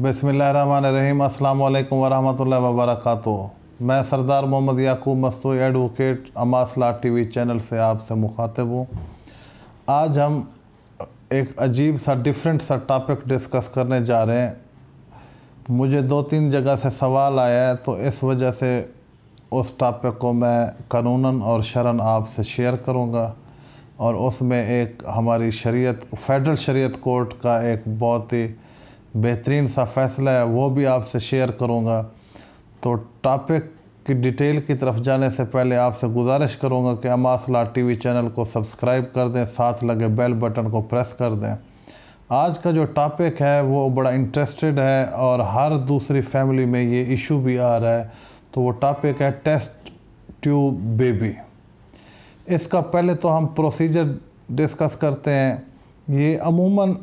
बिस्मिल्लाहिर्रहमानिर्रहीम। अस्सलाम वालेकुम वरहमतुल्लाहि वबरकातुहू। मैं सरदार मोहम्मद याकूब मस्तूरी एडवोकेट अमासला टीवी चैनल से आपसे मुखातिब हूँ। आज हम एक अजीब सा डिफरेंट सा टॉपिक डिस्कस करने जा रहे हैं। मुझे 2-3 जगह से सवाल आया है, तो इस वजह से उस टॉपिक को मैं कानूनन और शरन आपसे शेयर करूँगा, और उसमें एक हमारी शरीयत फेडरल शरीयत कोर्ट का एक बहुत ही बेहतरीन सा फ़ैसला है, वो भी आपसे शेयर करूँगा। तो टॉपिक की डिटेल की तरफ जाने से पहले आपसे गुजारिश करूँगा कि अमासला टीवी चैनल को सब्सक्राइब कर दें, साथ लगे बेल बटन को प्रेस कर दें। आज का जो टॉपिक है वो बड़ा इंटरेस्टेड है, और हर दूसरी फैमिली में ये इशू भी आ रहा है। तो वो टॉपिक है टेस्ट ट्यूब बेबी। इसका पहले तो हम प्रोसीजर डिस्कस करते हैं। ये अमूमन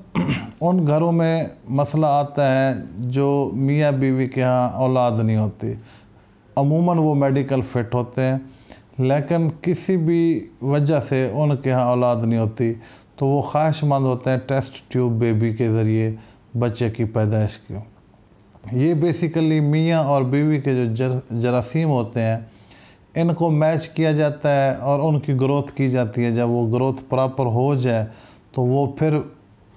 उन घरों में मसला आता है जो मियाँ बीवी के यहाँ औलाद नहीं होती। अमूमन वो मेडिकल फ़िट होते हैं, लेकिन किसी भी वजह से उनके यहाँ औलाद नहीं होती, तो वो ख्वाहिशमंद होते हैं टेस्ट ट्यूब बेबी के ज़रिए बच्चे की पैदाइश की। ये बेसिकली मियाँ और बीवी के जो जरासीम होते हैं, इनको मैच किया जाता है और उनकी ग्रोथ की जाती है। जब वो ग्रोथ प्रॉपर हो जाए तो वो फिर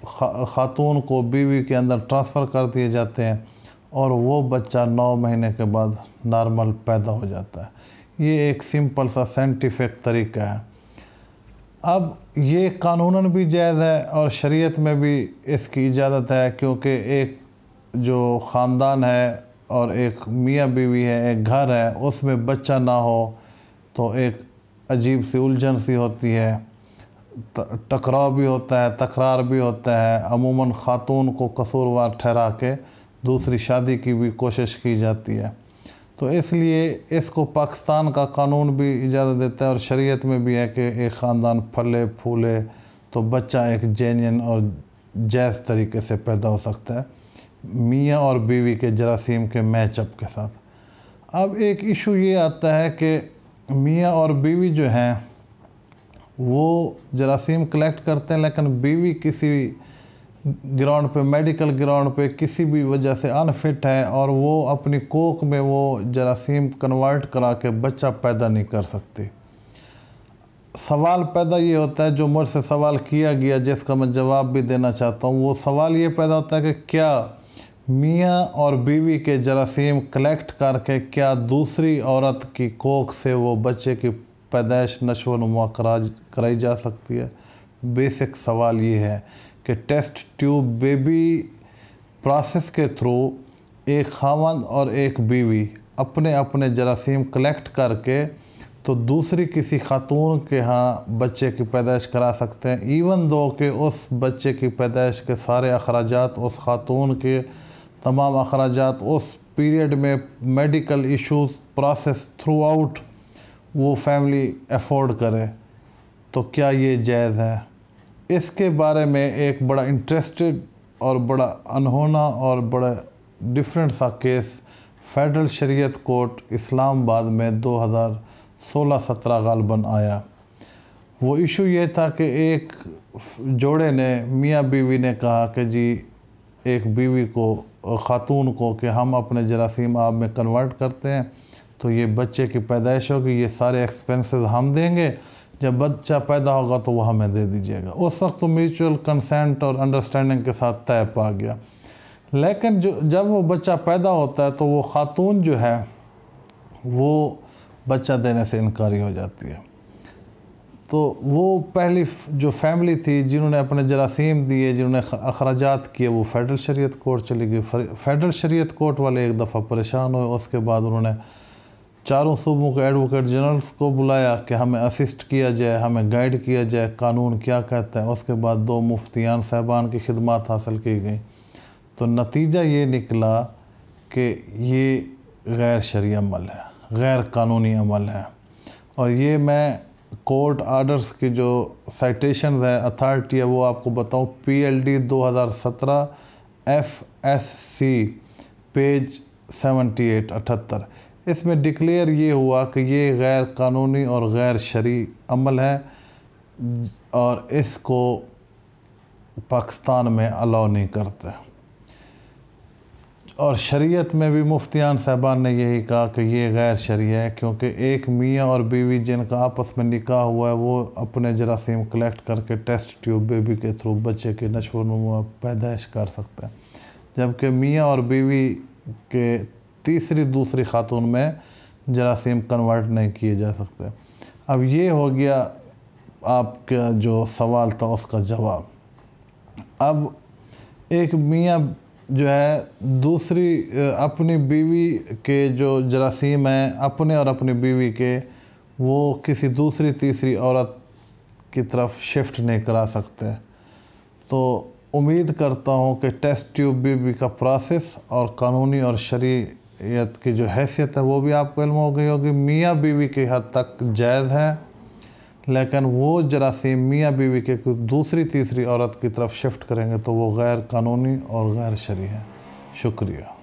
ख़ातून को बीवी के अंदर ट्रांसफ़र कर दिए जाते हैं, और वो बच्चा 9 महीने के बाद नॉर्मल पैदा हो जाता है। ये एक सिंपल सा साइंटिफिक तरीका है। अब ये कानूनन भी जायज़ है और शरीयत में भी इसकी इजाज़त है, क्योंकि एक जो ख़ानदान है और एक मियाँ बीवी है, एक घर है, उसमें बच्चा ना हो तो एक अजीब सी उलझन सी होती है, टकराव भी होता है, तकरार भी होता है। अमूमन ख़ातून को कसूरवार ठहरा के दूसरी शादी की भी कोशिश की जाती है। तो इसलिए इसको पाकिस्तान का कानून भी इजाज़त देता है, और शरीयत में भी है कि एक ख़ानदान फले फूले तो बच्चा एक जेन्युइन और जायज़ तरीके से पैदा हो सकता है, मियाँ और बीवी के जरासीम के मैचअप के साथ। अब एक इशू ये आता है कि मियाँ और बीवी जो हैं वो जरासीम कलेक्ट करते हैं, लेकिन बीवी किसी ग्राउंड पे, मेडिकल ग्राउंड पे किसी भी वजह से अनफिट है, और वो अपनी कोख में वो जरासीम कन्वर्ट करा के बच्चा पैदा नहीं कर सकती। सवाल पैदा ये होता है, जो मुझसे सवाल किया गया जिसका मैं जवाब भी देना चाहता हूँ, वो सवाल ये पैदा होता है कि क्या मियाँ और बीवी के जरासीम कलेक्ट करके क्या दूसरी औरत की कोख से वो बच्चे की पैदाइश नशो नुमा कराई जा सकती है। बेसिक सवाल ये है कि टेस्ट ट्यूब बेबी प्रोसेस के थ्रू एक खावंद और एक बीवी अपने अपने जरासीम कलेक्ट करके तो दूसरी किसी खातून के यहाँ बच्चे की पैदाइश करा सकते हैं, इवन दो कि उस बच्चे की पैदाइश के सारे अखराजात, उस खातून के तमाम अखराजात उस पीरियड में medical issues process through out वो फैमिली अफोर्ड करे। तो क्या ये जायज़ है? इसके बारे में एक बड़ा इंटरेस्टेड और बड़ा अनहोना और बड़ा डिफरेंट सा केस फेडरल शरीयत कोर्ट इस्लामाबाद में 2016-17 गालबन आया। वो इशू ये था कि एक जोड़े ने, मियाँ बीवी ने कहा कि जी एक बीवी को, ख़ातून को, कि हम अपने जरासीम आप में कन्वर्ट करते हैं तो ये बच्चे की पैदाइश होगी, ये सारे एक्सपेंसेस हम देंगे, जब बच्चा पैदा होगा तो वो हमें दे दीजिएगा। उस वक्त तो म्यूचुअल कंसेंट और अंडरस्टैंडिंग के साथ तय पा गया। लेकिन जब वो बच्चा पैदा होता है तो वो ख़ातून जो है वो बच्चा देने से इनकारी हो जाती है। तो वो पहली जो फैमिली थी जिन्होंने अपने जरासीम दिए, जिन्होंने अखराजात किए, वो फेडरल शरीयत कोर्ट चली गई। फेडरल शरीयत कोर्ट वाले एक दफ़ा परेशान हुए। उसके बाद उन्होंने चारों सूबों के एडवोकेट जनरल्स को बुलाया कि हमें असिस्ट किया जाए, हमें गाइड किया जाए, कानून क्या कहता है। उसके बाद 2 मुफ्तियान साहबान की खिदमत हासिल की गई। तो नतीजा ये निकला कि ये गैर शरई अमल है, गैर कानूनी अमल है। और ये मैं कोर्ट आर्डर्स की जो साइटेशन है, अथॉरिटी है, वो आपको बताऊं। PLD 2017 FSC पेज 78 इसमें डिक्लेयर ये हुआ कि ये गैर कानूनी और गैर शरई अमल है, और इसको पाकिस्तान में अलाउ नहीं करते। اور شریعت میں بھی مفتیان صاحبان نے یہی کہا کہ یہ غیر شرعی ہے، کیونکہ ایک میاں اور بیوی جن کا آپس میں نکاح ہوا ہے وہ اپنے جراثیم کلیکٹ کر کے ٹیسٹ ٹیوب بیبی کے تھرو بچے کے نشو و نما پیدائش کر سکتے ہیں، جبکہ میاں اور بیوی کے دوسری خاتون میں جراثیم کنورٹ نہیں کیے جا سکتے۔ اب یہ ہو گیا آپ کا جو سوال تھا اس کا جواب۔ اب ایک میاں جو ہے اپنی بیوی کے جو جراثیم ہیں اپنے اور اپنی بیوی کے، وہ کسی تیسری عورت کی طرف شفٹ نہیں کرا سکتے۔ تو امید کرتا ہوں کہ ٹیسٹ ٹیوب بیبی کا پروسیس اور قانونی اور شریعت کی جو حیثیت ہے وہ بھی آپ کو علم ہو گئی ہوگی۔ میاں بیوی کی حد تک جائز ہے، لیکن وہ جراثیم میاں بیوی کے تیسری عورت کی طرف شفٹ کریں گے تو وہ غیر قانونی اور غیر شرعی ہے۔ شکریہ۔